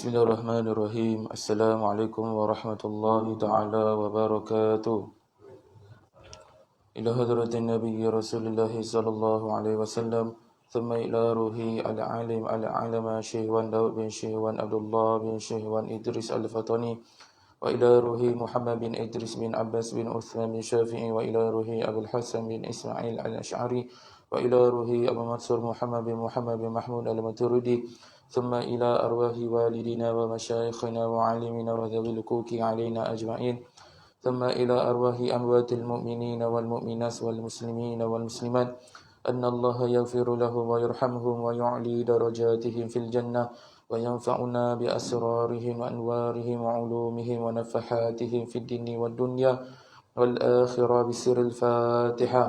Bismillahirrahmanirrahim. Assalamualaikum warahmatullahi ta'ala wabarakatuh. Ila hadratin Nabi Rasulullah sallallahu alaihi wasallam. Thumma ila ruhi al-alim al-alama Syihwan Daud bin Syihwan Abdullah bin Syihwan Idris al-Fatani. Wa ila ruhi Muhammad bin Idris bin Abbas bin Uthman bin Syafi'i. Wa ila ruhi Abul Hasan bin Ismail al-Ash'ari. Wa ila ruhi Abu Mansur Muhammad bin Mahmud al-Maturidi. ثم إلى أرواح والدنا ومشايخنا وعالمنا وذوي الحقوق علينا أجمعين ثم إلى أرواح أموات المؤمنين والمؤمنات والمسلمين والمسلمات أن الله يغفر لهم ويرحمهم ويعلي درجاتهم في الجنة وينفعنا بأسرارهم وأنوارهم وعلومهم ونفحاتهم في الدين والدنيا والآخرة بسر الفاتحة.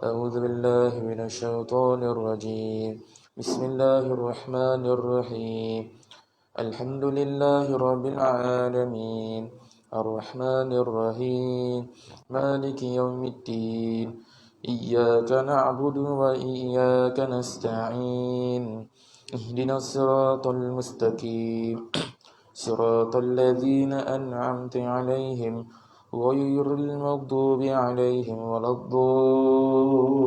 أعوذ بالله من الشيطان الرجيم. بسم الله الرحمن الرحيم. الحمد لله رب العالمين الرحمن الرحيم مالك يوم الدين إياك نعبد وإياك نستعين اهدنا الصراط المستقيم صراط الذين أنعمت عليهم غير المغضوب عليهم ولا الضالين.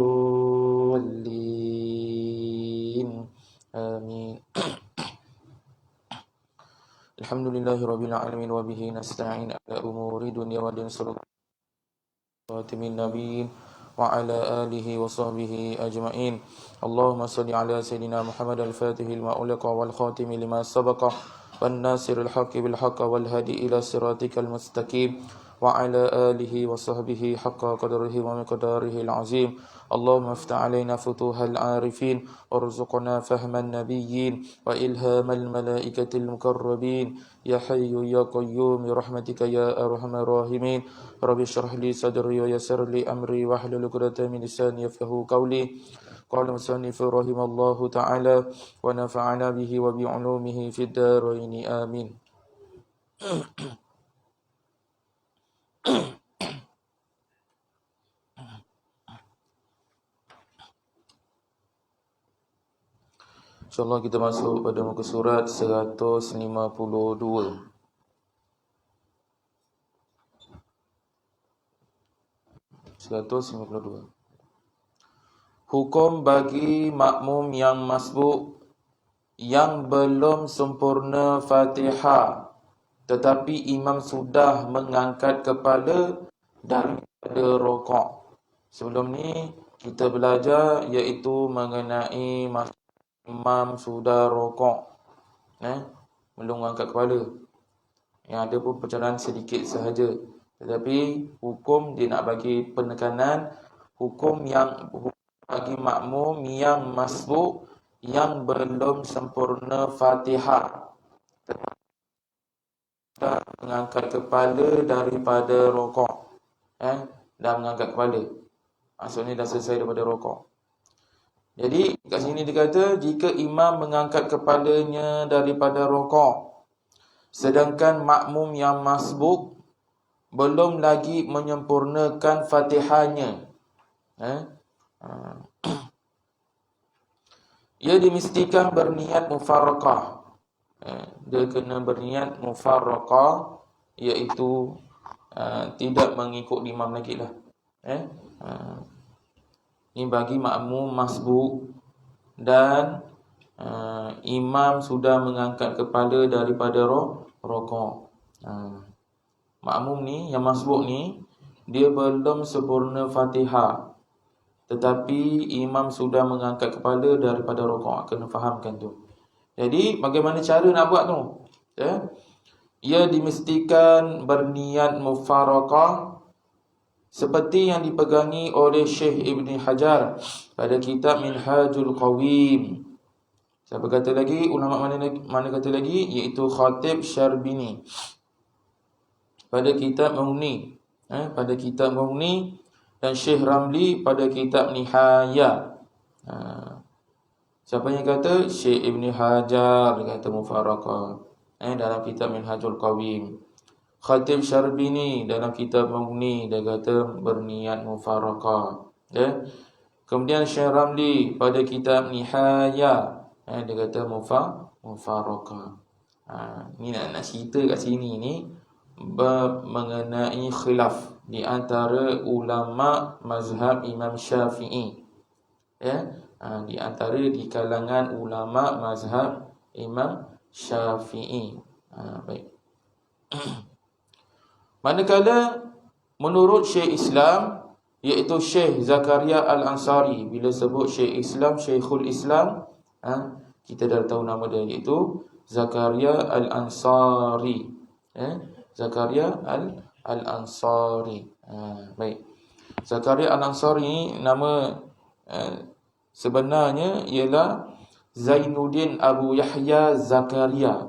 Amin. Alhamdulillahi rabbil alamin wa bihi nasta'in ala umuri dunya wa din sallallahu nabiyyin wa ala alihi wa sahbihi ajma'in. Allahumma salli ala sayyidina Muhammad al-Fatih lima uliqa wal khatimi lima sabaqa wan nasiril haqqi bil haqqi wal hadi ila siratikal mustaqim wa ala alihi wa sahbihi haqqa qadrihi wa miqdarihi al-azim. اللهم افتح علينا فتوح العارفين وارزقنا فهم النبيين وإلهام الملائكة المقربين يا حي يا قيوم برحمتك يا أرحم الراحمين. رب اشرح لي صدري ويسر لي أمري واحلل عقدة من لساني يفقهوا قولي. قال المصنف رحمه الله تعالى ونفعنا به وبعلومه في الدارين آمين. InsyaAllah kita masuk pada muka surat 152. Hukum bagi makmum yang masbuk yang belum sempurna Fatihah tetapi imam sudah mengangkat kepala daripada rokok. Sebelum ni kita belajar iaitu mengenai imam sudah rokok, belum angkat kepala. Yang ada pun pencerahan sedikit sahaja. Tetapi hukum dia nak bagi penekanan, hukum bagi makmum yang masbuk yang belum sempurna Fatihah dan mengangkat kepala daripada rokok. Dah mengangkat kepala, maksudnya dah selesai daripada rokok. Jadi kat sini dikata jika imam mengangkat kepalanya daripada rokok sedangkan makmum yang masbuk belum lagi menyempurnakan Fatihahnya, ia dimestikan berniat mufarraqah. Dia kena berniat mufarraqah, iaitu tidak mengikut imam lagi lah. Ini bagi makmum masbuk dan imam sudah mengangkat kepala daripada rokok. Makmum ni, yang masbuk ni, dia belum sempurna Fatihah tetapi imam sudah mengangkat kepala daripada rokok. Kena fahamkan tu. Jadi bagaimana cara nak buat tu? Ia dimestikan berniat mufarraqah seperti yang dipegangi oleh Syekh Ibn Hajar pada kitab Minhajul Qawim. Siapa kata lagi? Ulama mana kata lagi? Iaitu Khatib Syarbini pada kitab Mughni, pada kitab Mughni, dan Syekh Ramli pada kitab Nihaya. Siapa yang kata? Syekh Ibn Hajar, dia kata mufaraqah dalam kitab Minhajul Qawim. Khatib Syarbini dalam kitab Mughni, dia kata berniat mufaraqah. Kemudian Syekh Ramli pada kitab Nihaya, dia kata mufaraqah. Ni nak cerita kat sini ni mengenai khilaf di antara ulama mazhab Imam Syafi'i. Di antara di kalangan ulama mazhab Imam Syafi'i. Baik. Manakala menurut Syekh Islam, iaitu Syekh Zakaria Al-Ansari, bila sebut Syekh Islam, Syekhul Islam, kita dah tahu nama dia, iaitu Zakaria Al-Ansari. Zakaria Al-Ansari. Baik. Zakaria Al-Ansari ni nama sebenarnya ialah Zainuddin Abu Yahya Zakaria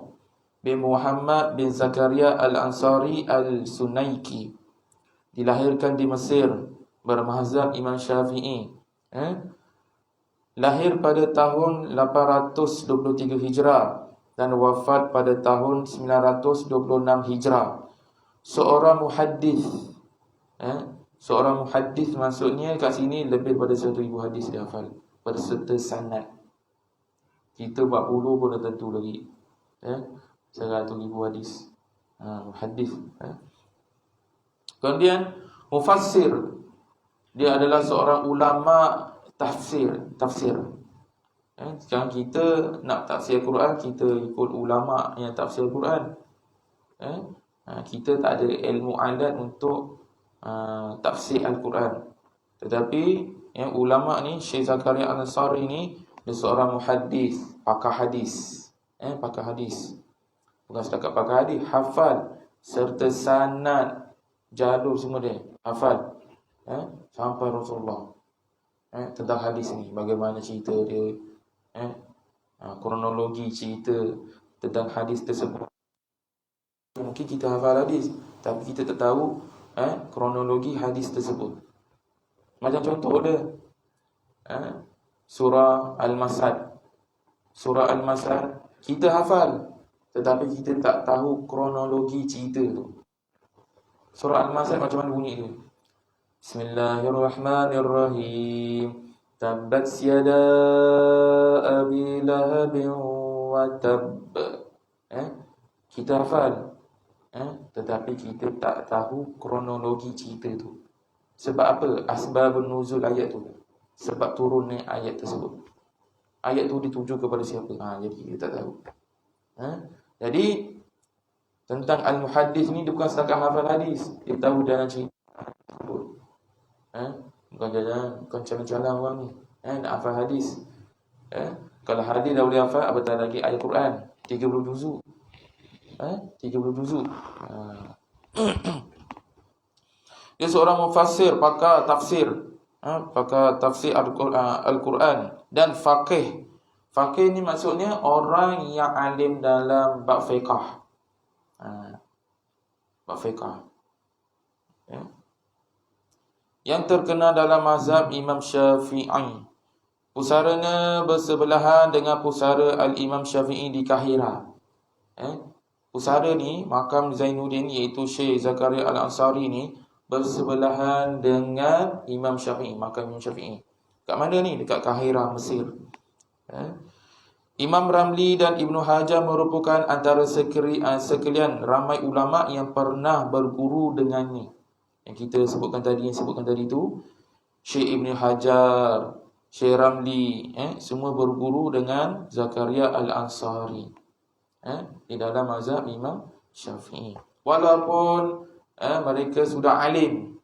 bin Muhammad bin Zakaria Al-Ansari Al-Sunaiki. Dilahirkan di Mesir, bermazhab Imam Syafi'i. Lahir pada tahun 823 Hijrah dan wafat pada tahun 926 Hijrah. Seorang muhaddis. Seorang muhaddis maksudnya kat sini lebih daripada 1,000 hadis dia hafal berserta sanad. Kita 40 pun dah tentu lagi. 100,000 hadis. Muhaddis. Kemudian mufassir. Dia adalah seorang ulama tafsir. Sekarang kita nak tafsir Quran, kita ikut ulama yang tafsir Quran. Kita tak ada ilmu alat untuk tafsir Al-Quran. Tetapi ulama ni, Syekh Zakaria Al-Ansari ni, dia seorang muhaddis, pakar hadis. Pakar hadis. Bukan setakat pakar hadis, hafal serta sanad, jalur semua dia hafal. Sampai Rasulullah. Tentang hadis ni, bagaimana cerita dia, kronologi cerita tentang hadis tersebut. Mungkin kita hafal hadis, tapi kita tak tahu kronologi hadis tersebut. Macam contoh dia, surah Al-Masad. Surah Al-Masad kita hafal, tetapi kita tak tahu kronologi cerita tu. Surah Al-Masad macam mana bunyi dia? Bismillahirrahmanirrahim. Tabbat yada abi lahabin wa tabb. Kita hafal, tetapi kita tak tahu kronologi cerita tu. Sebab apa? Asbabun nuzul ayat tu. Sebab turunnya ayat tersebut. Ayat tu dituju kepada siapa? Jadi kita tak tahu. Jadi tentang al-muhaddis ni, dia bukan setakat hafal hadis, dia tahu jalan cerita tersebut. Bukan jalan orang ni nak hafal hadis. Kalau hadis dah boleh hafal, apatah lagi ayat Quran 30 juzuk. 30 juzuk. Dia seorang mufassir, pakar tafsir. Pakar tafsir Al-Quran dan faqih. Faqih ni maksudnya orang yang alim dalam bab fiqh. Bab fiqh. Yang terkenal dalam mazhab Imam Syafi'i. Pusaranya bersebelahan dengan pusara Al-Imam Syafi'i di Kahira. Pusara ni, makam Zainuddin, iaitu Syekh Zakaria Al-Ansari ni, bersebelahan dengan Imam Syafi'i, makam Imam Syafi'i. Kat mana ni? Dekat Kahira, Mesir. Imam Ramli dan Ibnu Hajar merupakan antara sekalian ramai ulama yang pernah berguru dengannya. Yang kita sebutkan tadi, tu Syekh Ibn Hajar, Syekh Ramli, semua berguru dengan Zakaria Al-Ansari di dalam mazhab Imam Syafi'i. Walaupun mereka sudah alim,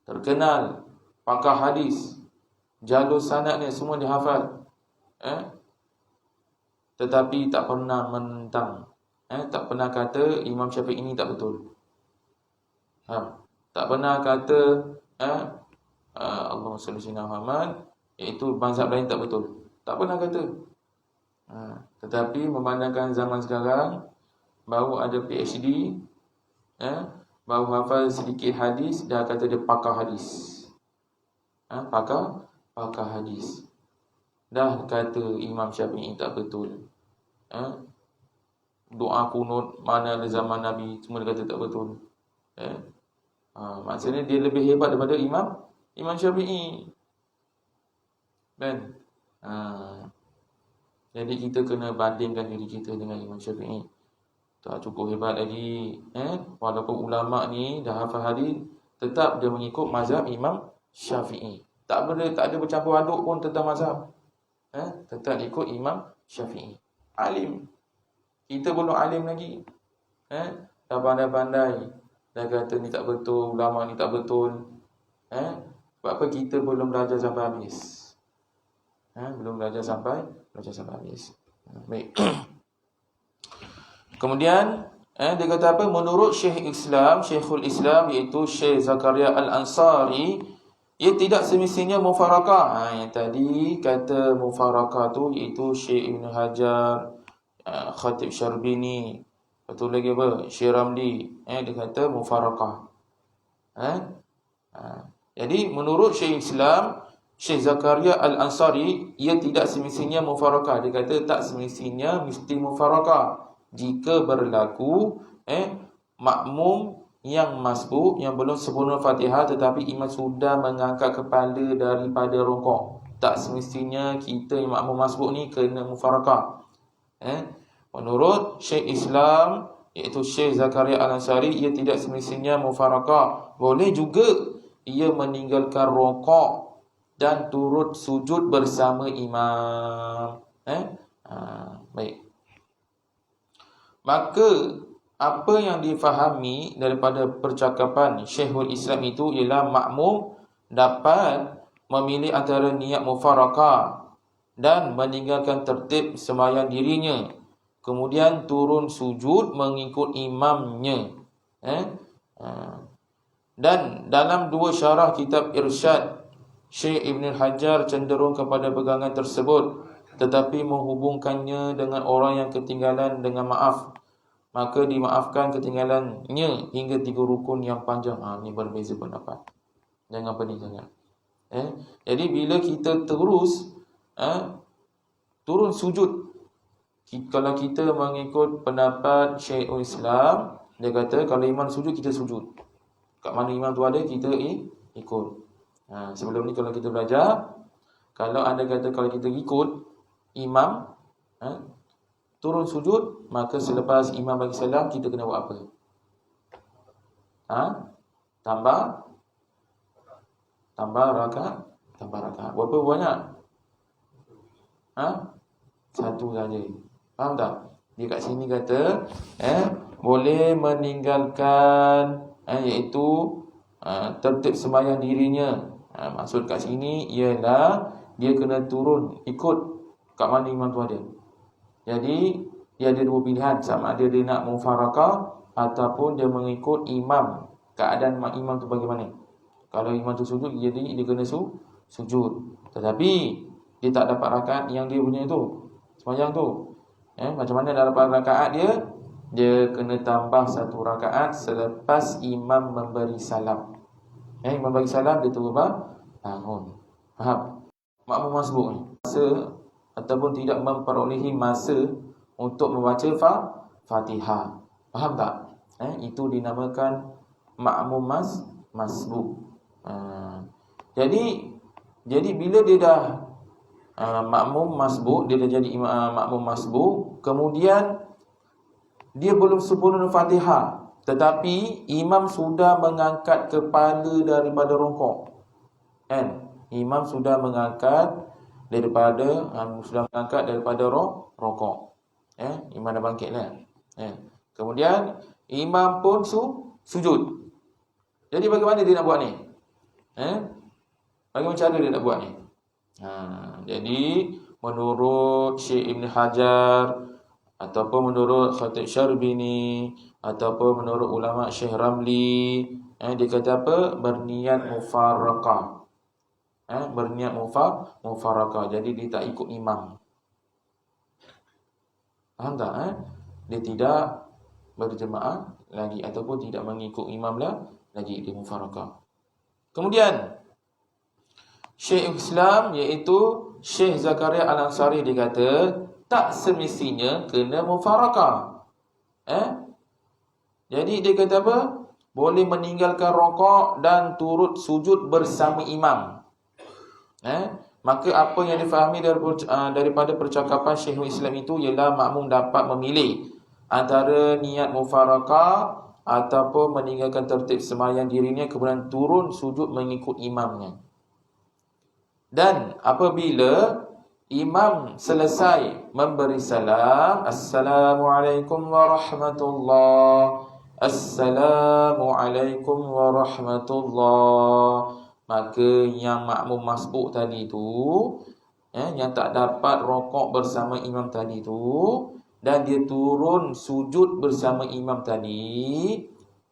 terkenal, pakar hadis, jalur sanadnya semua dihafal, tetapi tak pernah menentang, tak pernah kata Imam Syafi'i ini tak betul. Tak pernah kata Allahumma salli ala Muhammad, iaitu mazhab lain tak betul. Tak pernah kata. Tetapi memandangkan zaman sekarang, baru ada PhD, baru hafal sedikit hadis, dah kata dia pakar hadis. Pakar hadis. Dah kata Imam Syafi'i tak betul. Doa kunut mana ada zaman Nabi, semua dia kata tak betul. Maksudnya dia lebih hebat daripada Imam Syafi'i. Kan? Jadi kita kena bandingkan diri kita dengan Imam Syafi'i. Tak cukup hebat lagi. Walaupun ulama' ni dah hafal hadis, tetap dia mengikut mazhab Imam Syafi'i. Tak ada bercampur aduk pun tentang mazhab. Tetap ikut Imam Syafi'i. Alim. Kita belum alim lagi. Dah pandai-pandai. Dah kata ni tak betul, ulama' ni tak betul. Sebab apa kita belum belajar sampai habis. Belum belajar sampai habis. Baik. Kemudian dia kata apa? Menurut Syekhul Islam iaitu Syekh Zakaria Al-Ansari, ia tidak semestinya mufarakah. Yang tadi kata mufarakah tu iaitu Syekh Ibn Hajar, Khatib Syarbini, betul lagi apa? Syekh Ramli. Dia kata mufarakah. Jadi menurut Syekh Islam Syekh Zakaria Al-Ansari, ia tidak semestinya mufarakah. Dia kata tak semestinya mesti mufarakah. Jika berlaku makmum yang masbuk, yang belum sempurna Fatihah, tetapi imam sudah mengangkat kepala daripada rukuk, tak semestinya kita yang makmum masbuk ni kena mufarakah. Menurut Syekh Islam iaitu Syekh Zakaria Al-Ansari, ia tidak semestinya mufarakah. Boleh juga ia meninggalkan rukuk dan turut sujud bersama imam. Baik. Maka apa yang difahami daripada percakapan Syekhul Islam itu ialah makmum dapat memilih antara niat mufarakah dan meninggalkan tertib sembahyang dirinya, kemudian turun sujud mengikut imamnya. Dan dalam dua syarah kitab Irsyad, Syekh Ibn Hajar cenderung kepada pegangan tersebut, tetapi menghubungkannya dengan orang yang ketinggalan dengan maaf, maka dimaafkan ketinggalannya hingga 3 rukun yang panjang. Ini berbeza pendapat. Jangan pening sangat. Jadi bila kita terus turun sujud, kalau kita mengikut pendapat Syekhul Islam, dia kata kalau imam sujud, kita sujud. Kat mana imam tu ada, kita ikut. Sebelum ni kalau kita belajar, kalau anda kata kalau kita ikut imam turun sujud, maka selepas imam bagi salam, kita kena buat apa? Tambah rakaat. Berapa banyak? 1 saja. Faham tak? Dia kat sini kata boleh meninggalkan iaitu tertib sembahyang dirinya. Maksud kat sini ialah dia kena turun ikut kat mana imam tu ada. Jadi dia ada 2 pilihan, sama ada dia nak mufarakah ataupun dia mengikut imam, keadaan imam tu bagaimana. Kalau imam tu sujud, jadi dia kena sujud. Tetapi dia tak dapat rakaat yang dia punya tu, sembahyang tu. Macam mana dah dapat rakaat dia? Dia kena tambah 1 rakaat selepas imam memberi salam. Imam bagi salam, dia terus bangun. Faham? Makmum masbuk ni masa ataupun tidak memperolehi masa untuk membaca Fatihah. Faham tak? Itu dinamakan makmum masbuk. Jadi bila dia dah makmum masbuk, dia dah jadi makmum masbuk, kemudian dia belum sempurna Fatihah, tetapi imam sudah mengangkat kepala daripada rukuk. Imam sudah mengangkat daripada rukuk. Imam dah bangkit lah. Kemudian imam pun sujud. Jadi bagaimana dia nak buat ni? Bagaimana cara dia nak buat ni? Jadi menurut Syekh Ibn Hajar ataupun menurut Khatib Syarbini ataupun menurut ulama Syekh Ramli, dia kata apa? Berniat mufarakah. Berniat mufarakah. Jadi dia tak ikut imam. Faham tak? Dia tidak berjemaah lagi ataupun tidak mengikut imam lah lagi, dia mufarakah. Kemudian Syekh Islam iaitu Syekh Zakaria Al-Ansari dia kata tak semestinya kena mufarakah. Jadi dia kata apa? Boleh meninggalkan rokok dan turut sujud bersama imam. Maka apa yang difahami daripada percakapan Syekhul Islam itu ialah makmum dapat memilih antara niat mufarakah ataupun meninggalkan tertib sembahyang dirinya kemudian turun sujud mengikut imamnya. Dan apabila imam selesai memberi salam, Assalamualaikum warahmatullahi, Assalamualaikum warahmatullahi, maka yang makmum masbuk tadi tu, yang tak dapat rokok bersama imam tadi tu, dan dia turun sujud bersama imam tadi,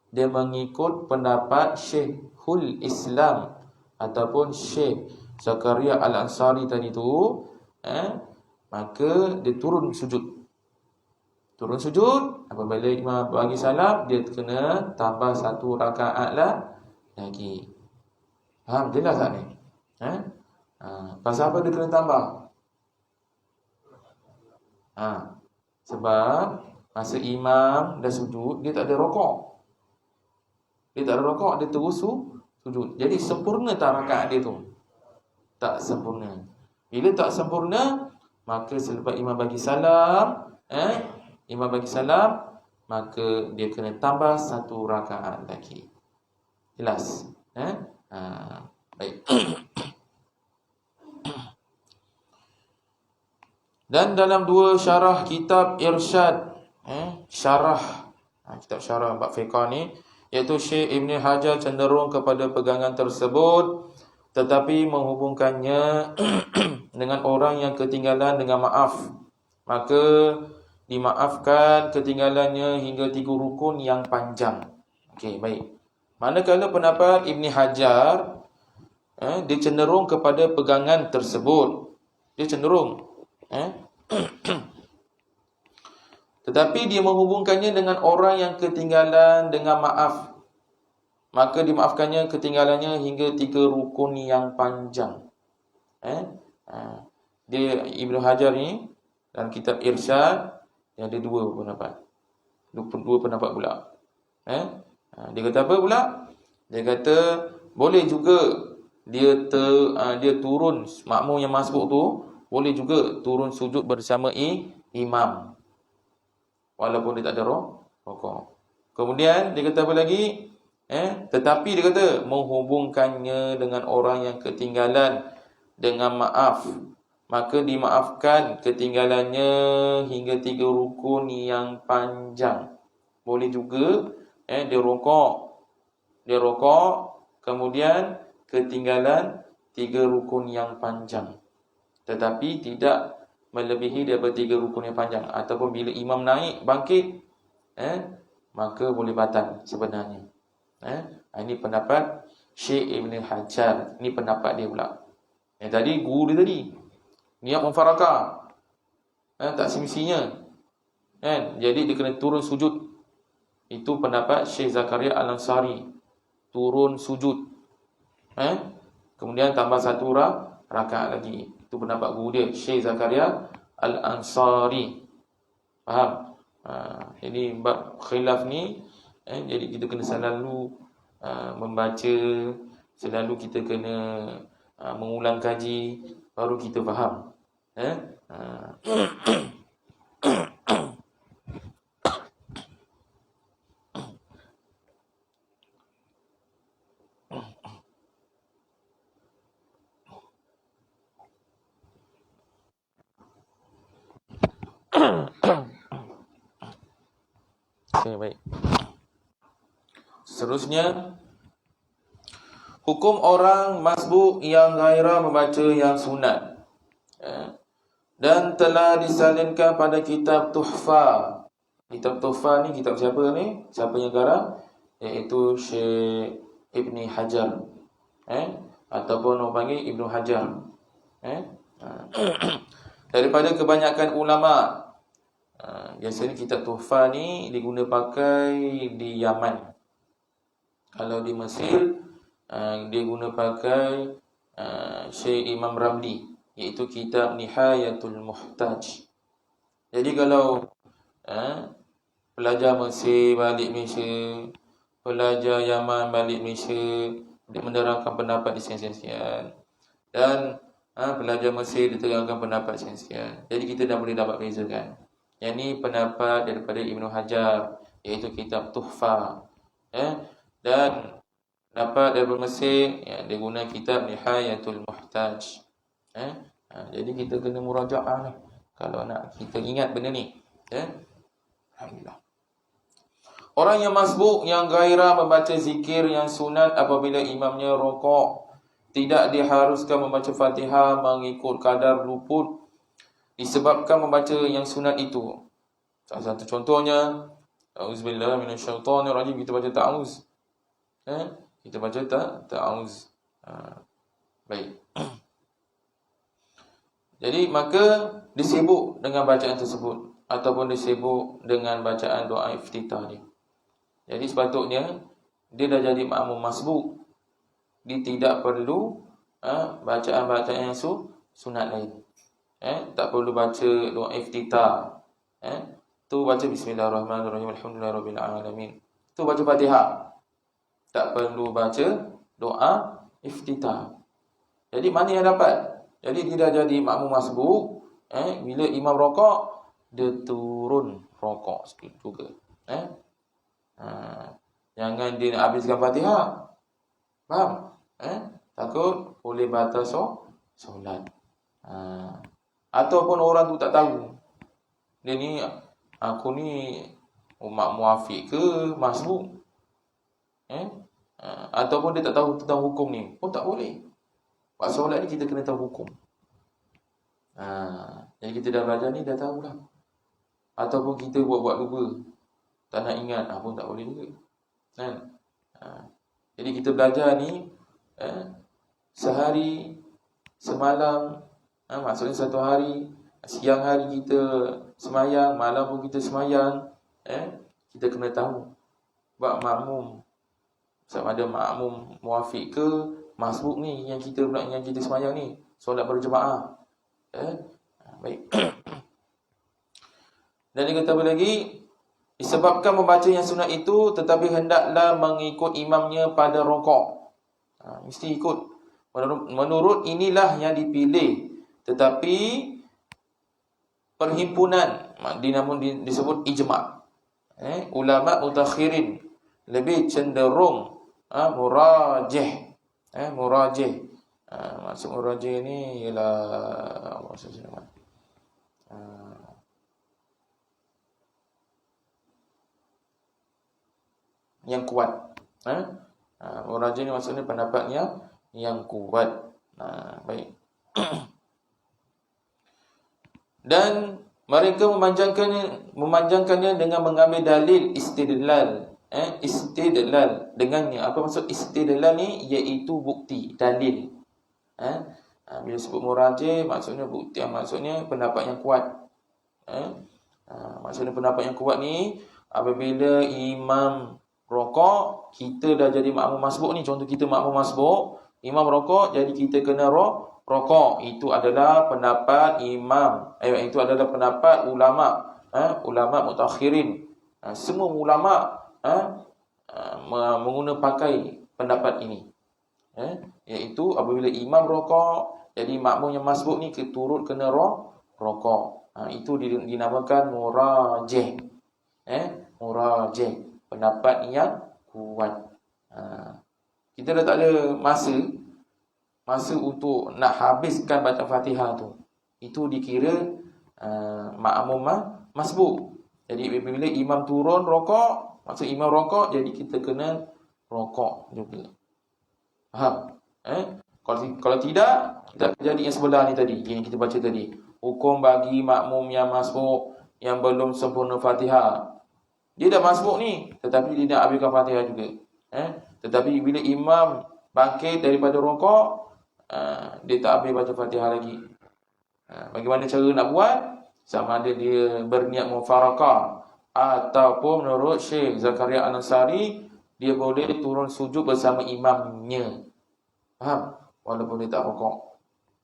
dia mengikut pendapat Syekhul Islam ataupun Syekh Zakaria Al-Ansari tadi tu, maka dia turun sujud. Turun sujud, apabila imam bagi salam, dia kena tambah 1 rakaat lah lagi. Faham? Jelas tak ni? Pasal apa dia kena tambah? Sebab masa imam dah sujud, dia tak ada rokok. Dia terus sujud. Jadi sempurna tak rakaat dia tu? Tak sempurna. Bila tak sempurna, maka selepas imam bagi salam, maka dia kena tambah 1 rakaat lagi. Jelas? Baik. Dan dalam 2 syarah kitab Irsyad, kitab syarah bab fiqh ni, iaitu Syekh Ibn Hajar cenderung kepada pegangan tersebut, tetapi menghubungkannya dengan orang yang ketinggalan dengan maaf, maka dimaafkan ketinggalannya hingga 3 rukun yang panjang. Okey, baik. Manakala pendapat Ibn Hajar, dia cenderung kepada pegangan tersebut. Dia cenderung tetapi dia menghubungkannya dengan orang yang ketinggalan dengan maaf, maka dimaafkannya ketinggalannya hingga 3 rukun yang panjang. Dia Ibn Hajar ni dalam kitab Irsyad, dia ada 2 pendapat. Dua pendapat pula. Dia kata apa pula? Dia kata boleh juga dia turun, makmum yang masbuk tu boleh juga turun sujud bersama imam walaupun dia tak ada rokok. Kemudian dia kata apa lagi? Tetapi dia kata menghubungkannya dengan orang yang ketinggalan dengan maaf, maka dimaafkan ketinggalannya hingga 3 rukun yang panjang. Boleh juga dia rokok kemudian ketinggalan 3 rukun yang panjang, tetapi tidak melebihi daripada 3 rukun yang panjang. Ataupun bila imam naik bangkit, maka boleh batal sebenarnya. Ini pendapat Syekh Ibn Hajar. Ini pendapat dia pula. Tadi guru dia tadi niat mufarakah, tak semestinya, jadi dia kena turun sujud. Itu pendapat Syekh Zakaria Al-Ansari, turun sujud, kemudian tambah 1 rakaat lagi. Itu pendapat guru dia, Syekh Zakaria Al-Ansari. Faham? Jadi bab khilaf ni, jadi kita kena selalu membaca, selalu kita kena mengulang kaji, baru kita faham. Okay, baik. Seterusnya, hukum orang masbuk yang ghairah membaca yang sunat, dan telah disalinkan pada kitab Tuhfa. Kitab Tuhfa ni kitab siapa ni? Siapa yang garang? Iaitu Syekh Ibn Hajar, ataupun orang panggil Ibn Hajar. Daripada kebanyakan ulama, Biasanya kitab Tuhfah ni diguna pakai di Yaman. Kalau di Mesir, dia guna pakai Syekh Imam Ramli, iaitu kitab Nihayatul Muhtaj. Jadi kalau pelajar Mesir balik Malaysia, pelajar Yaman balik Malaysia, dia menerangkan pendapat di sekian-sekian, dan pelajar Mesir diterangkan pendapat sekian-sekian. Jadi kita dah boleh dapat bezakan. Yang ni pendapat daripada Ibnu Hajar, iaitu kitab Tuhfah. Dan dapat daripada Mesir, dia guna kitab Nihayatul Muhtaj. Jadi kita kena murajaah ni kalau nak kita ingat benda ni. Alhamdulillah. Orang yang masbuk, yang gairah membaca zikir yang sunat apabila imamnya rokok, tidak diharuskan membaca Fatihah mengikut kadar luput disebabkan membaca yang sunat itu. Salah satu contohnya, Auzubillahi minasyaitonirrajim, kita baca ta'awuz. Kita baca ta'awuz. Baik. Jadi maka disibuk dengan bacaan tersebut ataupun disibuk dengan bacaan doa iftitah ni. Jadi sepatutnya dia dah jadi makmum masbuk, dia tidak perlu bacaan-bacaan yang sunat lain. Tak perlu baca doa iftitah. Tu baca bismillahirrahmanirrahim, alhamdulillahirabbil alamin. Tu baca Fatihah. Tak perlu baca doa iftitah. Jadi mana yang dapat? Jadi dia dah jadi makmum masbuk, bila imam rokok, dia turun rokok sikit juga. Jangan dia nak habiskan Fatihah. Faham? Takut boleh batal solat. Ataupun orang tu tak tahu, dia ni, aku ni umat muafiq ke masbuk, ataupun dia tak tahu tentang hukum ni, pun tak boleh. Buat solat ni kita kena tahu hukum. Jadi kita dah belajar ni, dah tahulah. Ataupun kita buat-buat lupa, tak nak ingat, pun tak boleh juga. Jadi kita belajar ni sehari, semalam, maksudnya satu hari, siang hari kita semayang, malam pun kita semayang. Kita kena tahu buat makmum, sama ada makmum muafiq ke masbuk ni, yang kita semayang ni, solat berjemaah. Baik. Dan dia kata apa lagi? Disebabkan membaca yang sunat itu, tetapi hendaklah mengikut imamnya pada rokok. Mesti ikut. Menurut inilah yang dipilih. Tetapi perhimpunan, namun disebut ijma'. Ulama mutakhirin lebih cenderung murajih. Murajih. Maksud murajih ni ialah yang kuat. Murajih ni maksudnya pendapatnya yang kuat. Baik. Dan mereka memanjangkannya dengan mengambil dalil istidlal. Istidlal dengannya. Apa maksud istidlal ni? Iaitu bukti, dalil. Bila sebut murajih, maksudnya bukti, maksudnya pendapat yang kuat. Maksudnya pendapat yang kuat ni, apabila imam rokok, kita dah jadi makmum masbuk ni. Contoh kita makmum masbuk, imam rokok, jadi kita kena rokok. Itu adalah pendapat imam, itu adalah pendapat ulama, ulama mutakhirin. Semua ulama menggunakan pakai pendapat ini, iaitu apabila imam rokok, jadi makmum yang masbuk ni turut kena rokok. Itu dinamakan murajih. Murajih, pendapat yang kuat. Kita dah tak ada masa untuk nak habiskan baca Fatihah tu. Itu dikira makmum masbuk. Jadi bila imam turun rokok, maksud imam rokok, jadi kita kena rokok juga. Faham? Kalau tidak, kita jadi yang sebelah ni tadi, yang kita baca tadi. Hukum bagi makmum yang masbuk, yang belum sempurna Fatihah. Dia dah masbuk ni, tetapi dia nak habiskan Fatihah juga. Tetapi bila imam bangkit daripada rokok, dia tak habis baca Fatihah lagi. Bagaimana cara nak buat? sama ada dia berniat mufarakah ataupun menurut Syekh Zakaria Al-Ansari dia boleh turun sujud bersama imamnya. Faham? Walaupun dia tak rukuk,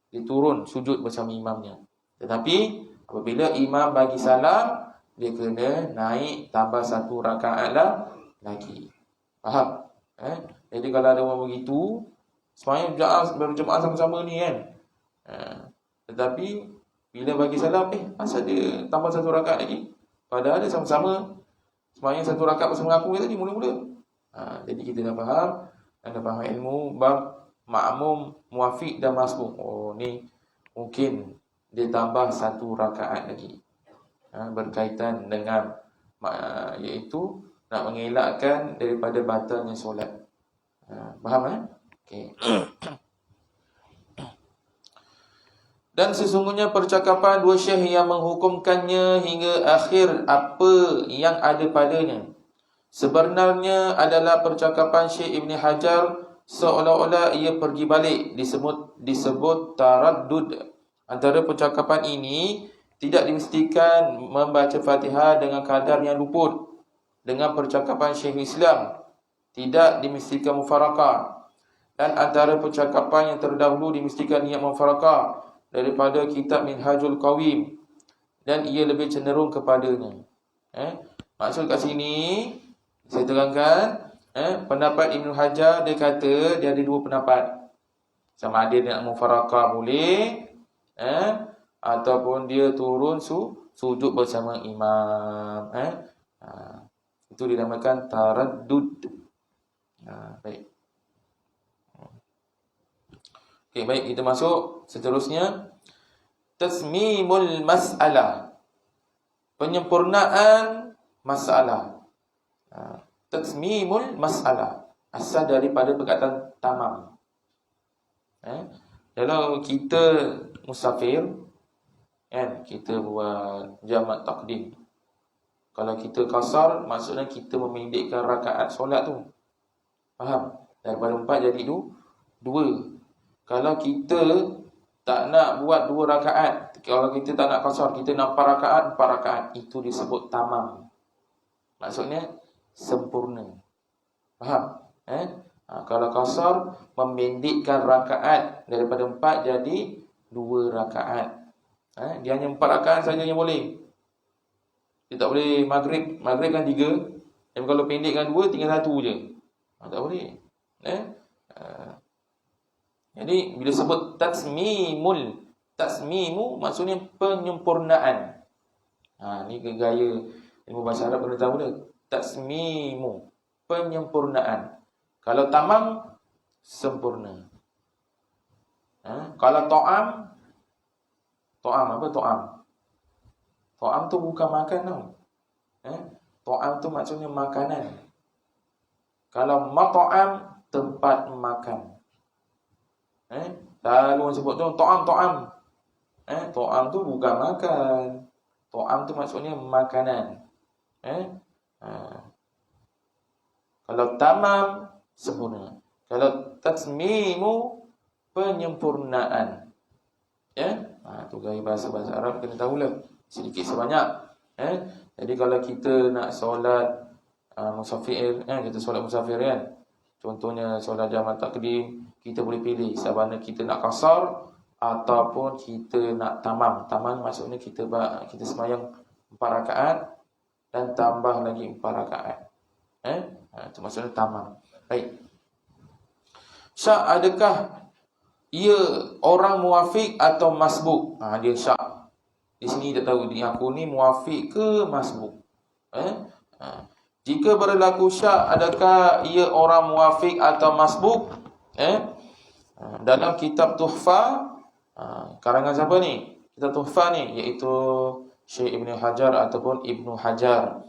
dia turun sujud bersama imamnya. Tetapi apabila imam bagi salam, dia kena naik tambah 1 rakaat lagi. Faham? Jadi kalau ada orang begitu, sembahyang berjemaah sama-sama ni kan. Tetapi bila bagi salam, asal dia tambah 1 rakaat lagi? Padahal dia sama-sama sembahyang 1 rakaat bersama aku tadi mula-mula. Jadi kita dah faham, dah faham ilmu bab makmum, muafiq dan masbuk. Oh, ni mungkin dia tambah 1 rakaat lagi. Berkaitan dengan iaitu nak mengelakkan daripada batalnya solat. Faham Okey. Dan sesungguhnya percakapan dua syekh yang menghukumkannya hingga akhir apa yang ada padanya sebenarnya adalah percakapan Syekh Ibn Hajar, seolah-olah ia pergi balik, disebut taraddud. Antara percakapan ini tidak dimestikan membaca Fatihah dengan kadar yang luput. Dengan percakapan Syekh Islam tidak dimestikan mufarakah. Dan antara percakapan yang terdahulu dimestikan niat mufarakah daripada kitab Minhajul Qawim, dan ia lebih cenderung kepadanya. Maksud kat sini saya terangkan, pendapat Ibn Hajar, dia kata dia ada 2 pendapat. Sama ada dia nak mufarakah boleh, ataupun dia turun sujud bersama imam. Itu dinamakan taraddud. Baik. Okey, baik, kita masuk seterusnya. Tasmimul mas'alah, penyempurnaan masalah. Tasmimul mas'alah asal daripada perkataan tamam. Kalau kita musafir, kan, kita buat jamak takdim. Kalau kita kasar, maksudnya kita memendekkan rakaat solat tu. Faham? Daripada 4 jadi 2. Kalau kita tak nak buat 2 rakaat, kalau kita tak nak kasar, kita nak 4 rakaat, itu disebut tamam. Maksudnya sempurna. Faham? Kalau kasar, memendekkan rakaat daripada 4 jadi 2 rakaat. Dia hanya 4 rakaat saja yang boleh. Dia tak boleh maghrib. Maghrib kan 3. Dan kalau pendekkan 2, tinggal 1 je. Tak boleh. Jadi bila sebut tasmimu maksudnya penyempurnaan. Ni gaya ilmu bahasa Arab kena tahu dah. Tasmimu, penyempurnaan. Kalau tamam, sempurna. Kalau to'am apa to'am? To'am tu bukan makan tau. To'am tu maksudnya makanan. Kalau mat'am, tempat makan. Lalu orang sebut tu to'am. To'am tu bukan makan. To'am tu maksudnya makanan. Kalau tamam, sempurna. Kalau tasmimu, penyempurnaan. Tu gaya bahasa Arab kena tahulah sedikit sebanyak. Jadi kalau kita nak solat musafir, kita solat musafir kan, contohnya solat jamak takdim, kita boleh pilih sama ada kita nak kasar ataupun kita nak tamam. Tamam maksudnya kita sembahyang 4 rakaat dan tambah lagi 4 rakaat. Itu maksudnya tamam. Baik. Syak, adakah ia orang muafiq atau masbuk? Dia syak. Di sini dia tahu aku ni muafiq ke masbuk. Jika berlaku syak, adakah ia orang muafiq atau masbuk? Dalam kitab Tuhfah, karangan siapa ni? Kitab Tuhfah ni iaitu Syekh Ibn Hajar ataupun Ibnu Hajar,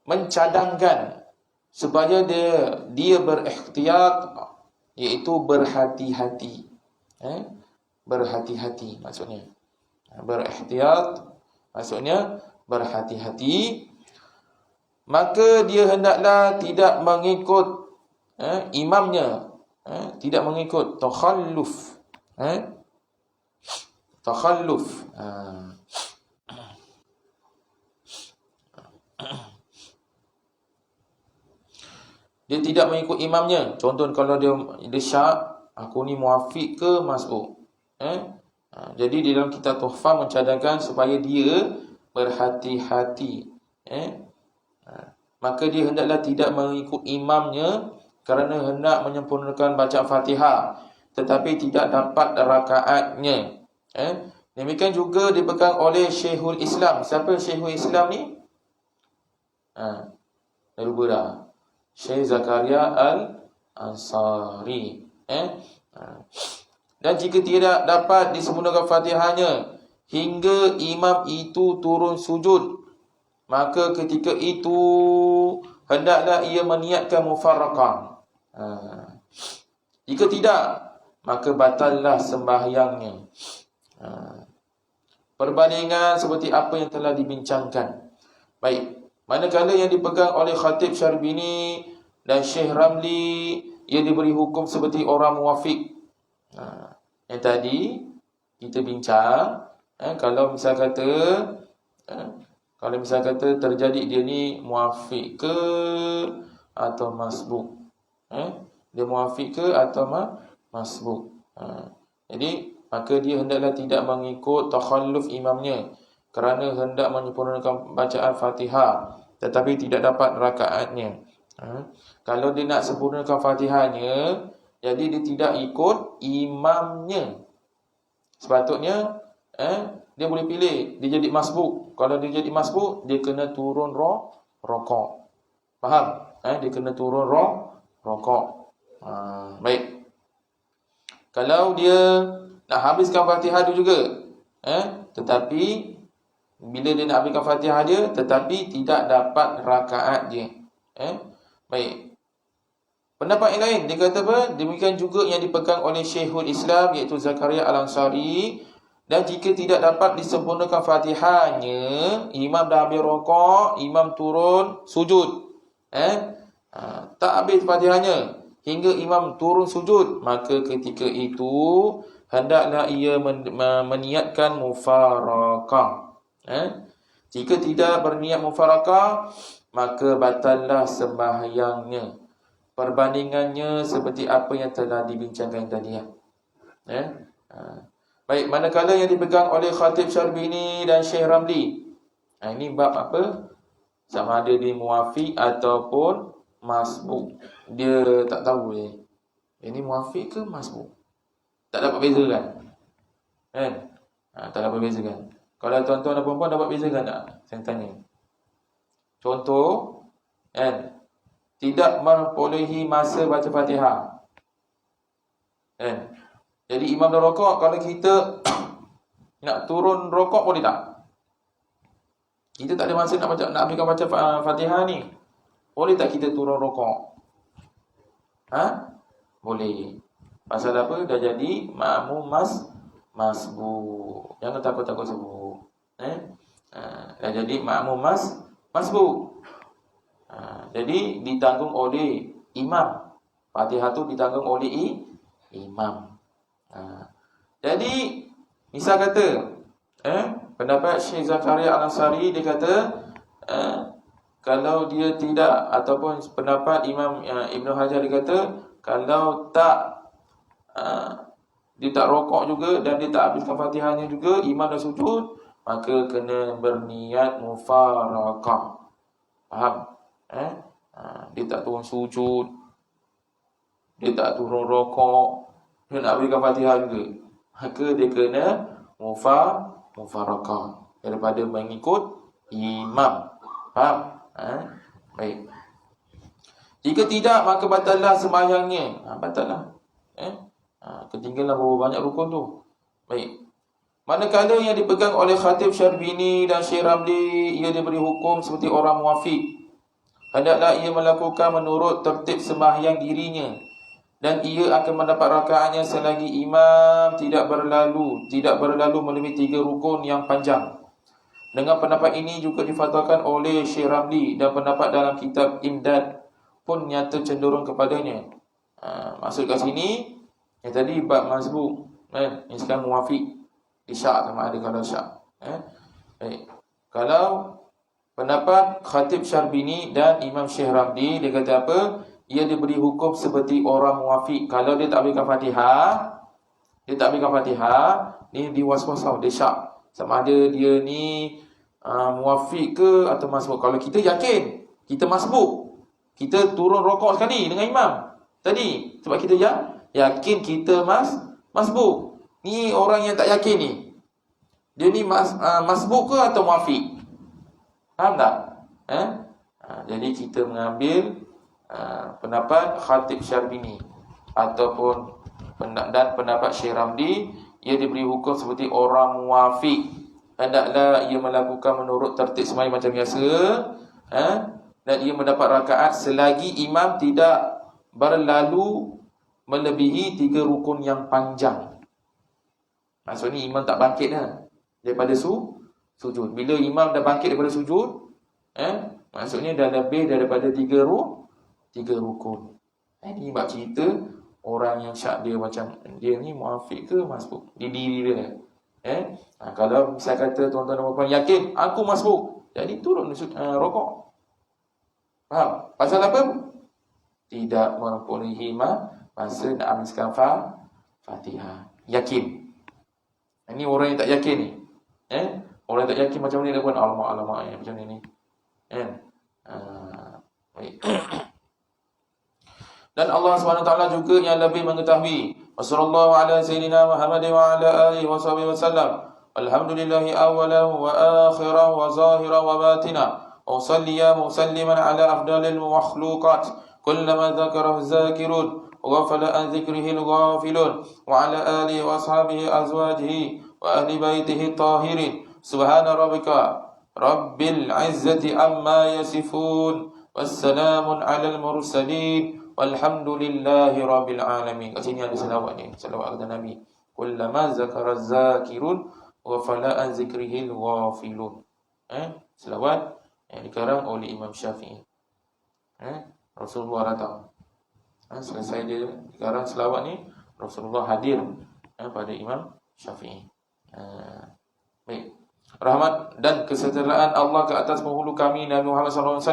mencadangkan supaya dia berihtiyat, iaitu berhati-hati. Berhati-hati maksudnya. Berihtiyat maksudnya berhati-hati. Maka dia hendaklah tidak mengikut imamnya, tidak mengikut takhalluf. Takhalluf. dia tidak mengikut imamnya. Contoh kalau dia syak, aku ni muafiq ke masbuk. Jadi di dalam kitab Tuhfah mencadangkan supaya dia berhati-hati. Maka dia hendaklah tidak mengikut imamnya kerana hendak menyempurnakan bacaan Fatihah, tetapi tidak dapat rakaatnya. Demikian juga dipegang oleh Syekhul Islam. Siapa Syekhul Islam ni? Dah lupa dah. Syekh Zakaria Al-Ansari. Dan jika tidak dapat disempurnakan Fatihahnya hingga imam itu turun sujud, maka ketika itu hendaklah ia meniatkan mufarraqah. Jika tidak, maka batallah sembahyangnya. Perbandingan seperti apa yang telah dibincangkan. Baik, manakala yang dipegang oleh Khatib Syarbini dan Syekh Ramli, ia diberi hukum seperti orang muwafiq. Yang tadi kita bincang, kalau misal kata terjadi dia ni muwafiq ke atau masbuk. Dia muwafiq ke atau masbuk. Jadi maka dia hendaklah tidak mengikut takhalluf imamnya kerana hendak menyempurnakan bacaan Fatihah tetapi tidak dapat rakaatnya. Kalau dia nak sempurnakan Fatihahnya, jadi dia tidak ikut imamnya. Sepatutnya dia boleh pilih dia jadi masbuk. Kalau dia jadi masbuk, dia kena turun rokok. Faham? Dia kena turun rokok. Baik. Kalau dia nak habiskan Fatihah dia juga, tetapi bila dia nak habiskan Fatihah dia, tetapi tidak dapat rakaat dia. Baik. Pendapat yang lain, dia kata apa? Demikian juga yang dipegang oleh Syekhul Islam, iaitu Zakaria Al-Ansari. Dan jika tidak dapat disempurnakan Fatihahnya, imam dah habis rokok, imam turun sujud, tak habis Fatihahnya hingga imam turun sujud, maka ketika itu hendaklah ia meniatkan mufaraqah. Jika tidak berniat mufaraqah, maka batallah sembahyangnya. Perbandingannya seperti apa yang telah dibincangkan tadi. Baik, manakala yang dipegang oleh Khatib Syarbini dan Syekh Ramli, ini bab apa? Sama ada dia muwafiq ataupun masbuk. Dia tak tahu ni. Ini muwafiq ke masbuk? Tak dapat bezakan. Tak dapat bezakan. Kalau tuan-tuan dan puan-puan dapat bezakan tak? Saya tanya. Contoh, tidak memperolehi masa baca Fatihah. Jadi imam dah rokok, kalau kita nak turun rokok boleh tak? Kita tak ada masa nak habiskan baca Fatihah ni. Boleh tak kita turun rokok? Boleh. Pasal apa? Dah jadi makmum masbuk. Jangan takut-takut sebut. Dah jadi makmum masbuk. Jadi ditanggung oleh imam. Fatihah tu ditanggung oleh imam. Jadi misal kata pendapat Syekh Zakaria Al-Ansari, dia kata kalau dia tidak, ataupun pendapat Imam Ibn Hajar, dia kata kalau tak dia tak rokok juga dan dia tak habiskan Fatihahnya juga, imam dah sujud, maka kena berniat mufaraqah. Faham? Dia tak turun sujud, dia tak turun rokok, dia nak habiskan Fatihah juga, maka dia kena mufaraqah daripada mengikut imam. Faham? Baik. Jika tidak, maka batallah sembahyangnya. Batallah. Ketinggalan berapa banyak rukun tu. Baik. Manakala yang dipegang oleh Khatib Syarbini dan Syekh Ramli, ia diberi hukum seperti orang muwafiq. Hendaklah ia melakukan menurut tertib sembahyang dirinya, dan ia akan mendapat rakaatnya selagi imam tidak berlalu melebihi 3 rukun yang panjang. Dengan pendapat ini juga difatwakan oleh Syekh Ramli, dan pendapat dalam kitab Imdad pun nyata cenderung kepadanya. Maksud kat sini, yang tadi bab mazbuk, yang sekarang muwafiq, isyak sama ada kalau syak. Baik. Kalau pendapat Khatib Syarbini dan Imam Syekh Ramli, dia kata apa? ia diberi hukum seperti orang muwafiq. Kalau dia tak ambilkan Fatihah, ni diwas-was tau, dia syak. Sama ada dia ni muwafiq ke atau masbuk. Kalau kita yakin kita masbuk, kita turun rokok sekali dengan imam tadi, sebab kita yakin kita masbuk. Ni orang yang tak yakin ni, dia ni masbuk ke atau muwafiq? Faham tak? Jadi kita mengambil pendapat Khatib Syarbini ataupun pendapat Syekh Ramli, ia diberi hukum seperti orang muwafiq. Hendaklah ia melakukan menurut tertib sembahyang macam biasa, dan ia mendapat rakaat selagi imam tidak berlalu melebihi 3 rukun yang panjang. Maksudnya imam tak bangkit daripada sujud. Bila imam dah bangkit daripada sujud, maksudnya dah lebih daripada 3 rukun. Ini bab cerita orang yang syak dia macam dia ni muwafiq ke masbuk di diri dia. Kalau misal kata tuan-tuan dan puan yakin aku masbuk, jadi turun rokok. Faham? Pasal apa? Tidak mempunyai masa nak habiskan Fatihah. Yakin. Ini orang yang tak yakin ni. Orang yang tak yakin macam ni dia pun alamak macam ni. Baik. Dan Allah SWT juga yang lebih mengetahui. Wassallallahu ala sayyidina Muhammad wa ala alihi wa sahbihi wasallam. Alhamdulillahi awwalan wa akhiran wa zahiran wa batina. Wa salliya musalliman ala afdalil makhluqat. Kullama dzakarahu zakirun wa ghafala an dzikrihi al-ghafilun. Wa ala alihi wa ashabihi azwajihi wa ahli baitihi tahirin. Subhana rabbika rabbil izzati amma yasifun. Wassalamun alal mursalin. Walhamdulillahi rabbil alamin. Kat sini ada selawat ni, selawat kepada Nabi. Kullama zakara zakirun ghafala an zikrihil ghafilun. Selawat yang dikarang oleh Imam Syafi'i. Rasulullah datang. Selesai dia dikarang selawat ni, Rasulullah hadir pada Imam Syafi'i. Baik. Rahmat dan kesejahteraan Allah ke atas penghulu kami Nabi Muhammad SAW,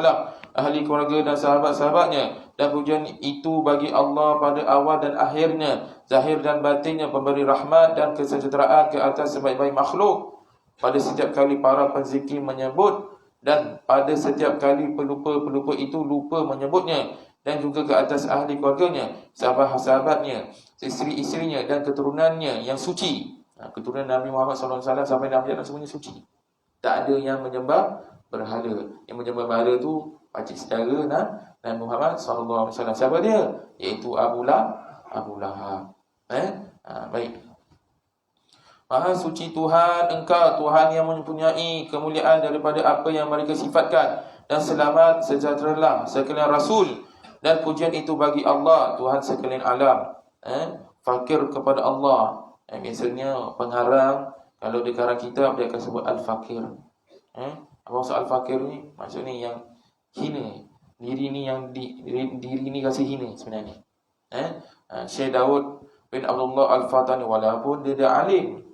ahli keluarga dan sahabat-sahabatnya, dan pujian itu bagi Allah pada awal dan akhirnya, zahir dan batinnya, pemberi rahmat dan kesejahteraan ke atas sebaik-baik makhluk. Pada setiap kali para penzikir menyebut, dan pada setiap kali pelupa itu lupa menyebutnya, dan juga ke atas ahli keluarganya, sahabat-sahabatnya, isteri-isterinya dan keturunannya yang suci. Keturunan Nabi Muhammad SAW sampai Nabi Muhammad semuanya suci. Tak ada yang menyembah berhala. Yang menyembah berhala tu pakcik saudara Nabi Muhammad SAW. Siapa dia? Iaitu Abu Lahab. Baik. Maha suci Tuhan Engkau, Tuhan yang mempunyai kemuliaan daripada apa yang mereka sifatkan, dan selamat sejahteralah sekalian Rasul, dan pujian itu bagi Allah, Tuhan sekalian alam. Fakir kepada Allah. Biasanya pengarang, kalau dia karang kitab, dia akan sebut Al-Fakir. Apa maksud Al-Fakir ni? Maksudnya yang hina. Diri ni yang diri ni rasa hina sebenarnya. Syekh Daud bin Abdullah Al-Fatani, walaupun dia dah alim,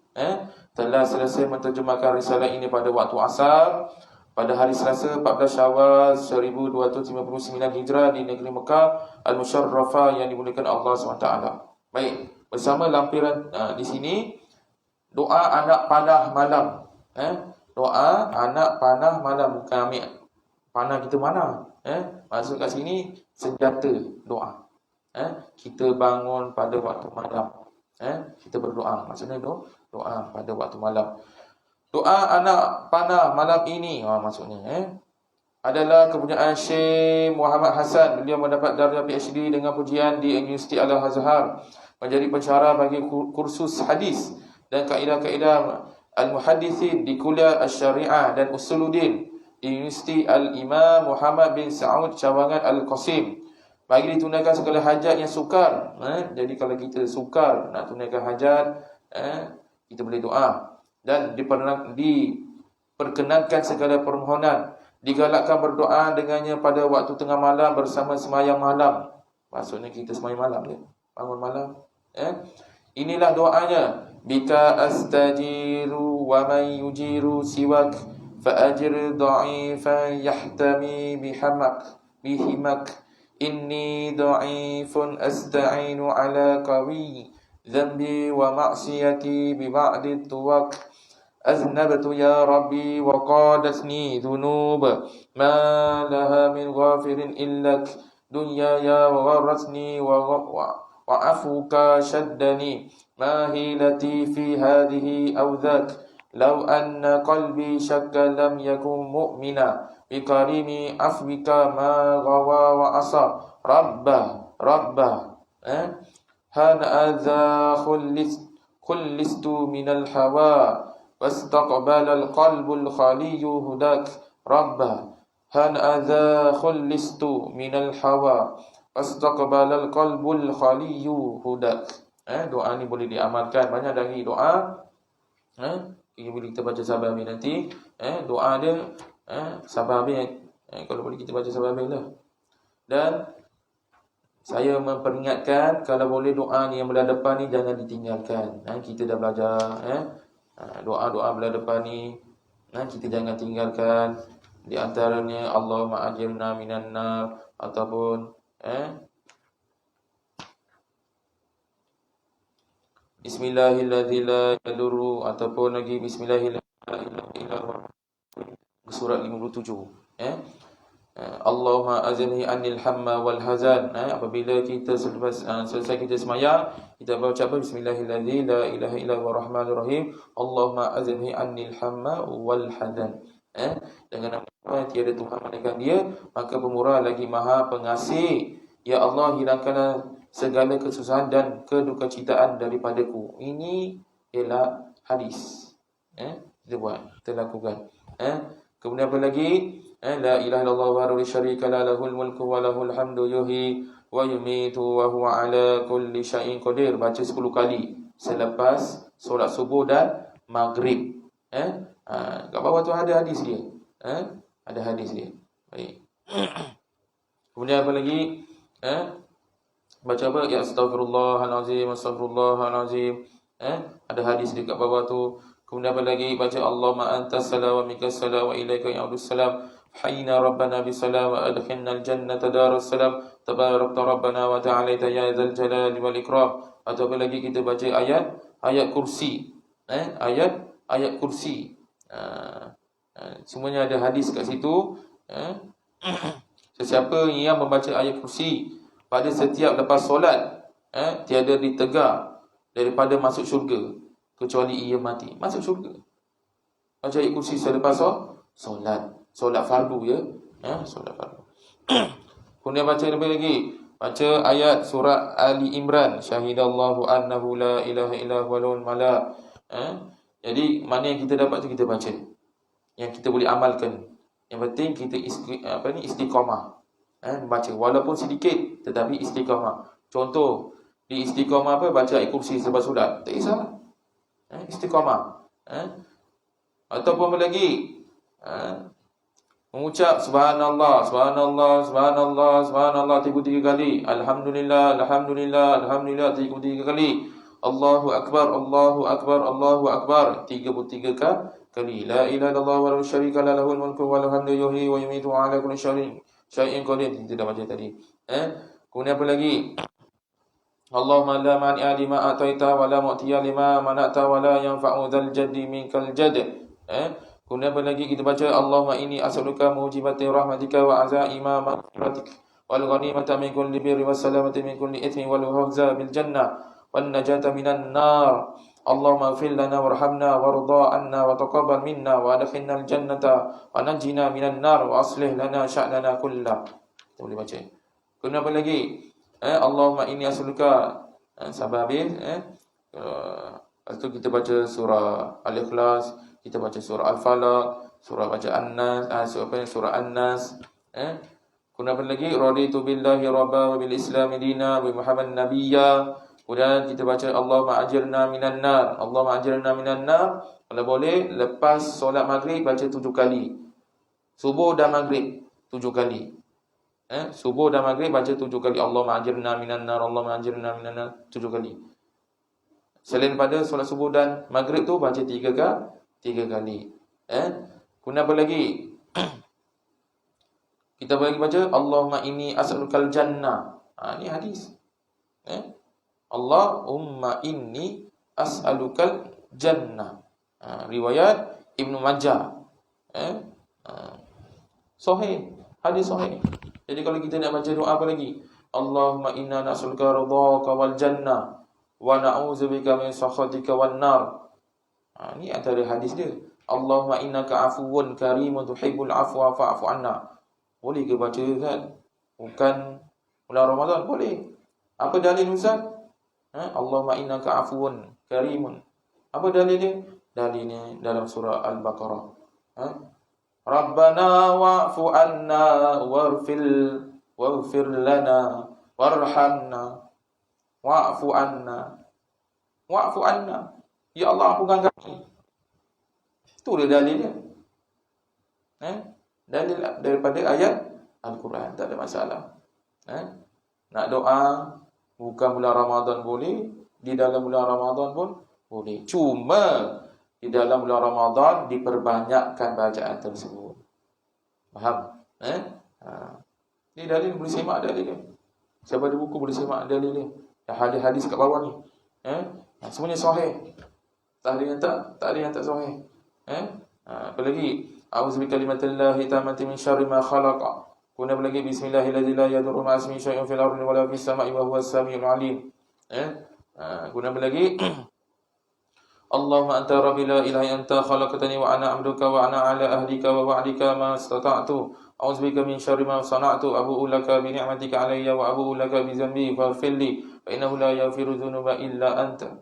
telah selesai menterjemahkan risalah ini pada waktu asar, pada hari Selasa 14 Syawal 1259 Hijrah di negeri Mekah Al-Musharrafah yang dimuliakan Allah SWT. Baik, bersama lampiran di sini doa anak panah malam. Doa anak panah malam, bukan ambil panah kita mana. Maksud kat sini senjata doa. Kita bangun pada waktu malam. Kita berdoa. Maksudnya doa pada waktu malam. Doa anak panah malam ini, maksudnya adalah kepunyaan Syekh Muhammad Hasan. Beliau mendapat darjah PhD dengan pujian di Universiti Al-Azhar, menjadi pensyarah bagi kursus hadis dan kaedah-kaedah al-muhaddithin di Kuliah Asy-Syariah dan Usuluddin di Universiti Al-Imam Muhammad bin Saud Cawangan Al-Qasim. Bagi ditunaikan segala hajat yang sukar. Jadi kalau kita sukar nak tunaikan hajat, kita boleh doa. Dan diperkenankan segala permohonan. Digalakkan berdoa dengannya pada waktu tengah malam bersama semayang malam. Maksudnya kita semayang malam ya, bangun malam. Inilah doanya. Bika astajiru wa man yujiru siwak fa ajir dha'ifan yahtami bihimak إني ضعيف أستعين على قوي ذنبي ومعصيتي ببعض الطرق أذنبت يا ربي وقادتني ذنوب ما لها من غافر إلك دنياي وغرتني وعفوك شدني ما هيلتي في هذه أو ذاك لو أن قلبي شك لم يكن مؤمنا بكريم عفوك ما غوى وعصى ربه هذا خلصت من الهوى واستقبل القلب الخالي هداك ربه هذا خلصت من الهوى واستقبل القلب الخالي هداك. Doa ni boleh diamalkan. Banyak dari doa bila kita baca sabar habis nanti, doa dia sabar habis, kalau boleh kita baca sabar habis lah. Dan saya memperingatkan, kalau boleh doa ni yang belah depan ni jangan ditinggalkan. Kita dah belajar doa-doa belah depan ni, kita jangan tinggalkan. Di antaranya Allahumma ajirna minan nar, ataupun Bismillahirrahmanirrahim la yadurru, ataupun lagi Bismillahirrahmanirrahim surat 57. Allahumma azilhi anil hamma wal hazan. Apabila kita selesai kita semayang, kita baca apa? Bismillahirrahmanirrahim la ilaha illa huwa rahmanir rahim. Allahumma azilhi anil hamma wal hazan. Dengan nama tiada Tuhan melainkan Dia, maka pemurah lagi maha pengasih. Ya Allah, hilangkanlah segala kesusahan dan kedukacitaan daripadaku. Ini ialah hadis. Kita buat, kita lakukan. Kemudian apa lagi? La ilaha illallah wa la syarika la lahul mulku wa lahul hamdu yuhyi wa yumitu wa huwa ala kulli syai'in qadir. Baca 10 kali selepas solat subuh dan maghrib. Kat bawah tu ada hadis dia. Ada hadis dia. Baik. Kemudian apa lagi? Baca apa? Ya astaghfirullahalazim, astaghfirullahalazim. Ada hadis dekat bawah tu. Kemudian apa lagi? Baca Allahumma antas salam wa minkas salam wa ilaika ya'udus salam. Hayyina rabbana bisalam wa adkhilna al-jannata daras salam. Tabarakta rabbana wa ta'alaita ya dzal jalali wal ikram. Atau apa lagi kita baca ayat kursi. Ayat kursi. Semuanya ada hadis kat situ. Sesiapa yang membaca ayat kursi pada setiap lepas solat, tiada ditegar daripada masuk syurga kecuali ia mati. Masuk syurga. Baca ayat kursi selepas solat. Solat fardu ya. Solat fardu. Kemudian baca apa lagi? Baca ayat surah Ali Imran. Syahidallahu annahu la ilaha illa huwal malak. Jadi mana yang kita dapat tu kita baca. Yang kita boleh amalkan. Yang penting kita istiqamah. Baca walaupun sedikit tetapi istiqamah. Contoh di istiqamah apa? Baca ayat kursi selepas solat. Tak kisah. Istiqamah. Ataupun apa lagi? Mengucap subhanallah, subhanallah, subhanallah, subhanallah 33 kali. Alhamdulillah, alhamdulillah, alhamdulillah 33 kali. Allahu akbar, Allahu akbar, Allahu akbar 33 kali. La ilaha illallah wa la syarika la lahul mulku wa lahul hamdu yuhyi wa yumiitu wa ala kulli syai'in qadir. Kita dah baca tadi. Kemudian apa lagi? Allahumma la mani'a lima ataita wa la mu'tiya lima mana'ta wa la yanfa'u dzal jaddi minkal jadd. Kemudian apa lagi kita baca? Allahumma inni as'aluka mujibati rahmatika wa azaima maghfiratik wal ghanimata min kulli birri was salamati min kulli ithmin wal fawza bil jannah wan najata minan nar. Allahumma ighfir lana warhamna warda anna wa taqabbal minna wa adkhilna al jannata wa najjina minan nar wa aslih lana sya'nana kullah. Kita boleh baca. Kemudian apa lagi? Allahumma inni as'aluka sabar habis. Lepas tu kita baca surah Al-Ikhlas, kita baca surah Al-Falaq, surah baca An-Nas, surah An-Nas. Kemudian apa lagi? Raditu billahi rabba wa bil islam dina wa Muhammad nabiyya. Kemudian kita baca Allahumma ajirna minan nar. Allahumma ajirna minan nar. Kalau boleh lepas solat maghrib baca 7 kali. Subuh dan maghrib 7 kali. Subuh dan maghrib baca 7 kali Allahumma ajirna minan nar, Allahumma ajirna minan nar 7 kali. Selain pada solat subuh dan maghrib tu baca 3 kali. Kemudian apa lagi? Kita bagi baca Allahumma inni as'alukal jannah. Ini hadis. Allahumma inni as'alukal jannah. Riwayat Ibnu Majah. Sahih, hadis sahih. Jadi kalau kita nak baca doa apa lagi? Allahumma inna nas'aluka ridhaka wal jannah wa na'udzubika min sakhatika wan nar. Ini antara hadis dia. Allahumma innaka afuwun karimun tuhibbul afwa fa'fu anna. Boleh ke baca kan? Bukan bulan Ramadan boleh. Apa dalil Ustaz? Allahumma innaka afuwun karimun. Apa dalil dia? Dalilnya dalam surah Al-Baqarah. Rabbana wa'fu anna waghfir lana warhamna wa'fu anna. Wa'fu anna. Ya Allah, ampunkan kami. Itu dia dalilnya. Dalil daripada ayat Al-Quran, tak ada masalah. Nak doa bukan bulan Ramadan boleh, di dalam bulan Ramadan pun boleh. Cuma di dalam bulan Ramadan diperbanyakkan bacaan tersebut. Faham? Ini dalil, boleh semak dalil dia. Siapa ada buku boleh semak dalil dia. Hadis-hadis kat bawah ni. Semuanya sahih. Tak ada yang tak sahih. Apa lagi? A'udzu bikalimatillahi tammati min syarri ma khalaqa. Kemudian lagi bismillahirrahmanirrahim la yadurru ma ismihi syai'un fil ardi wa la fis sama'i wa huwas samiul alim. Kemudian lagi Allahumma anta rabbi la ilaha illa anta khalaqtani wa ana 'abduka wa ana 'ala ahdika wa wa'dika ma istata'tu. A'udzu bika min syarri ma sana'tu abu'u laka bi ni'matika 'alayya wa abu'u laka bi dhanbi faghfir li fa innahu la yaghfiru dhunuba illa anta.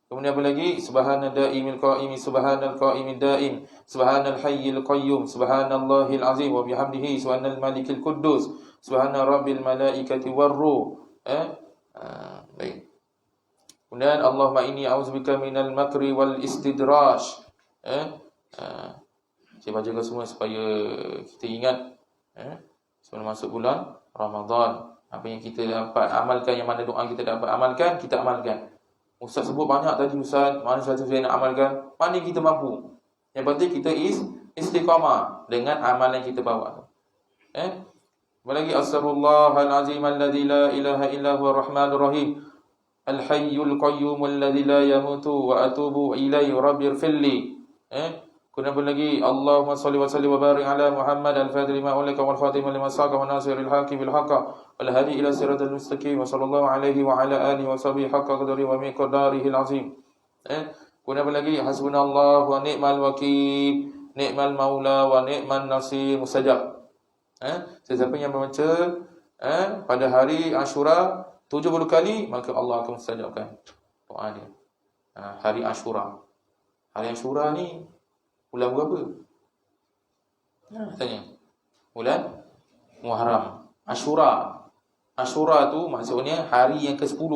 Kemudian apa lagi? Subhanal daimil qaim, subhanal qaimid daim, subhanal hayyil qayyum, subhanallahil azim wa bihamdihi, subhanal malikil quddus, subhana rabbil malaikati warruh. Baik. Kemudian Allahumma inni a'udzubika minal makri wal istidraj. Saya bacakan semua supaya kita ingat sebelum masuk bulan Ramadan. Apa yang kita dapat amalkan, yang mana doa kita dapat amalkan, kita amalkan. Ustaz sebut banyak tadi Ustaz, mana satu saya nak amalkan, mana kita mampu. Yang penting kita istiqamah dengan amalan yang kita bawa. Apa lagi? Astaghfirullahal azim alladzi la ilaha illa huwa rahmanur rahim. Al hayyul qayyum alladzi la yamutu wa atubu ilaihi rabbighfirli. Kemudian apa lagi? Allahumma shalli wa sallim wa barik ala Muhammad al-Fatih lima ulaka wal khatim lima saqa wa nasiril haqi bil haqqa wal hadi ila siratal mustaqim wa sallallahu alaihi wa ala alihi wa sahbihi haqqa qadri wa miqdarihi al-azim. Kemudian apa lagi? Hasbunallahu wa ni'mal wakil, ni'mal maula wa ni'man nasir, mustajab. Sesiapa yang membaca pada hari Ashura 70 kali, maka Allah akan mustajabkan doa dia. Hari Ashura. Hari Ashura ni bulan berapa? Tanya. Bulan Muharram. Ashura. Ashura tu maksudnya hari yang ke-10.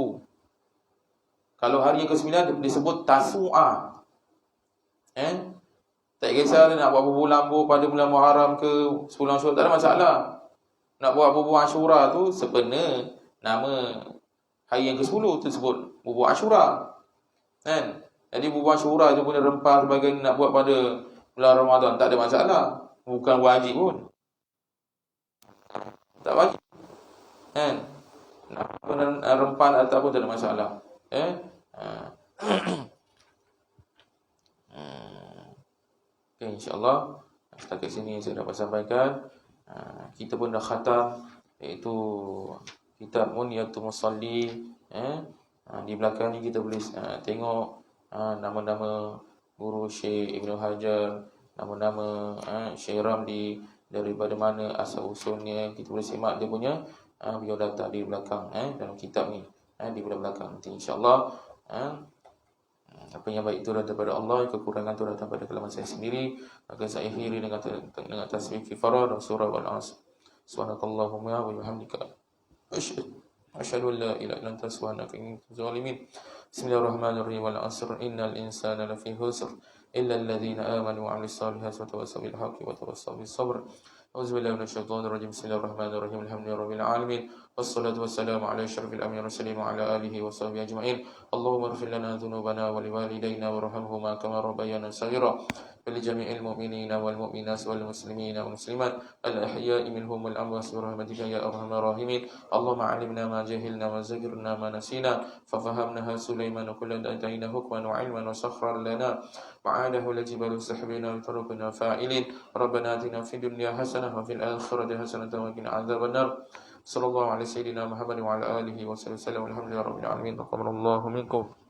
Kalau hari yang ke-9 disebut Tasu'a. Tak kisah nak buat bubu lambu pada bulan Muharram ke 10 Ashura, tak ada masalah. Nak buat bubu Ashura tu sebenarnya nama hari yang ke-10 tu sebut bubu Ashura. Jadi bubu Ashura tu punya rempah sebagai nak buat pada bulan Ramadan, tak ada masalah. Bukan wajib pun. Tak wajib. Nak rempah ataupun tak ada masalah. Okay, insyaAllah setakat sini saya dapat sampaikan. Kita pun dah khatam, iaitu kitab Munyatul Musalli. Di belakang ni kita boleh tengok nama-nama guru Syekh Ibnu Hajar, nama-nama Syekh Ramli, daripada mana asal usulnya. Kita boleh simak dia punya biodata di belakang dalam kitab ni, di belakang nanti insya-Allah. Apa yang baik itu datang daripada Allah, yang kekurangan itu datang daripada kelemahan saya sendiri. Maka saya akhiri dengan tasbih kifarah dan surah Al-Asr. Subhanakallahumma wa bihamdika asyhadu an la ilaha illa anta subhanaka inni kuntu zalimin. Bismillahirrahmanirrahim. Wal 'asr innal insana lafi khusr illa alladhina amanu wa 'amilus solihati wa tawassaw bil haqqi wa tawassaw bis sabr. A'udzu billahi minasyaitonir rajim. Bismillahirrahmanirrahim. Alhamdulillahirabbil alamin. Wassalatu wassalamu ala asyrafil anbiya'i mursalin wa ala alihi wa sahbihi ajma'in. Allahumma ighfir lana dhunubana wa liwalidayna warhamhuma kama rabbayana shaghira. ولجميع المؤمنين والمؤمنات والمسلمين والمسلمات الأحياء منهم والأموات برحمتك يا أرحم الراحمين. اللهم علمنا ما جهلنا وذكرنا ما نسينا ففهمناها سليمان كلا آتينا حكما وعلما وسخر لنا معاده الجبال سحبنا وتركنا فاعلين. ربنا آتنا في الدنيا حسنة وفي الآخرة حسنة وقنا عذاب النار. صلى الله على سيدنا محمد وعلى آله وصحبه وسلم والحمد لله رب العالمين. تقبل الله منكم.